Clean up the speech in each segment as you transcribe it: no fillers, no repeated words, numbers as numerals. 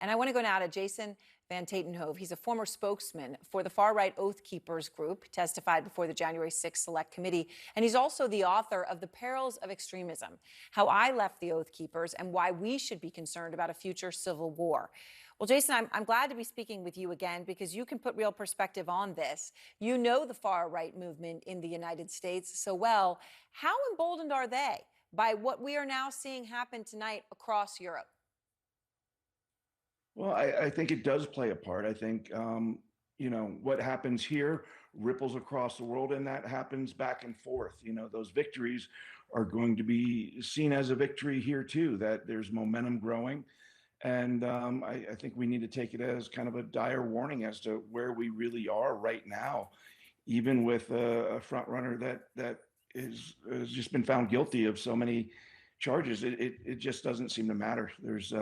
And I want to go now to Jason Van Tatenhove. He's a former spokesman for the far-right Oath Keepers group, testified before the January 6th Select Committee. And he's also the author of The Perils of Extremism, How I Left the Oath Keepers and Why We Should Be Concerned About a Future Civil War. Well, Jason, I'm glad to be speaking with you again because you can put real perspective on this. You know the far-right movement in the United States so well. How emboldened are they by what we are now seeing happen tonight across Europe? Well, I think it does play a part. I think, what happens here ripples across the world, and that happens back and forth. Those victories are going to be seen as a victory here, too, that there's momentum growing. And I think we need to take it as kind of a dire warning as to where we really are right now, even with a front runner that has just been found guilty of so many charges. It just doesn't seem to matter. There's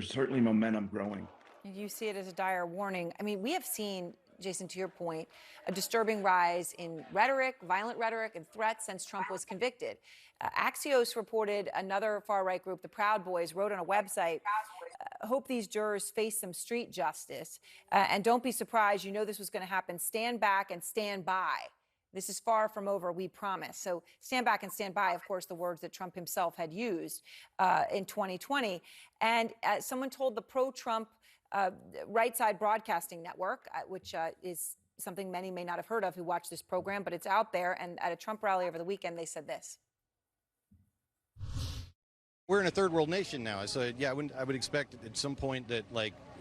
certainly momentum growing. You see it as a dire warning. I mean, we have seen, Jason, to your point, a disturbing rise in rhetoric, violent rhetoric, and threats since Trump was convicted. Axios reported another far-right group, the Proud Boys, wrote on a website, hope these jurors face some street justice. And don't be surprised, you know this was going to happen. Stand back and stand by. This is far from over, we promise. So stand back and stand by, of course, the words that Trump himself had used in 2020. And someone told the pro-Trump Right Side Broadcasting Network, which is something many may not have heard of who watch this program, but it's out there. And at a Trump rally over the weekend, they said this. We're in a third world nation now. So yeah, I would expect at some point that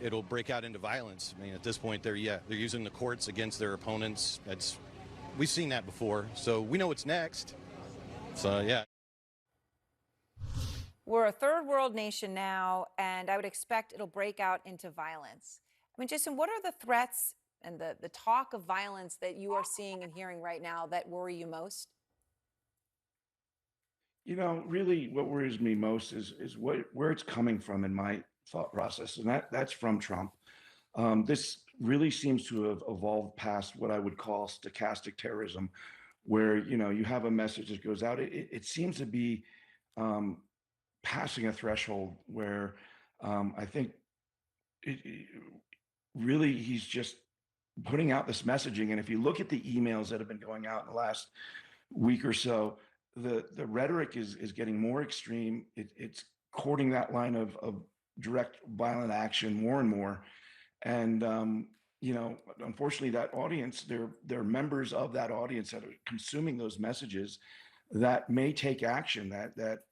it'll break out into violence. I mean, at this point, they're using the courts against their opponents. We've seen that before, so we know what's next. So, yeah. We're a third world nation now, and I would expect it'll break out into violence. I mean, Jason, what are the threats and the talk of violence that you are seeing and hearing right now that worry you most? Really what worries me most is where it's coming from in my thought process, and that's from Trump. This really seems to have evolved past what I would call stochastic terrorism, where you have a message that goes out. It seems to be passing a threshold where I think really he's just putting out this messaging. And if you look at the emails that have been going out in the last week or so, the rhetoric is getting more extreme. It's courting that line of direct violent action more and more. And, unfortunately, that audience, they're members of that audience that are consuming those messages that may take action, that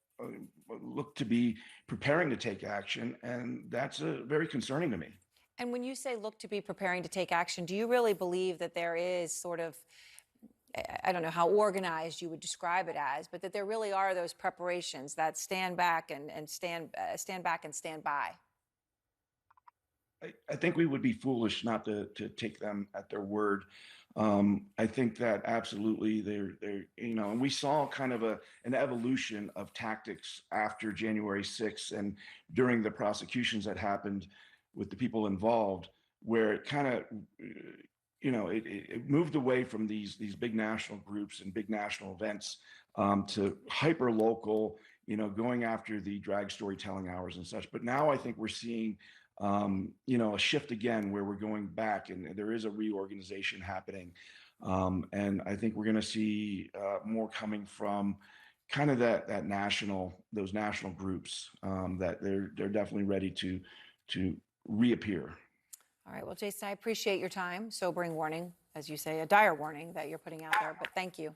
look to be preparing to take action. And that's very concerning to me. And when you say look to be preparing to take action, do you really believe that there is sort of, I don't know how organized you would describe it as, but that there really are those preparations that stand back and stand back and stand by? I think we would be foolish not to take them at their word. I think that absolutely they're and we saw kind of an evolution of tactics after January 6th and during the prosecutions that happened with the people involved, where it kind of it moved away from these big national groups and big national events to hyper local, going after the drag storytelling hours and such. But now I think we're seeing a shift again where we're going back and there is a reorganization happening. And I think we're going to see more coming from kind of those national groups that they're definitely ready to reappear. All right. Well, Jason, I appreciate your time. Sobering warning, as you say, a dire warning that you're putting out there, but thank you.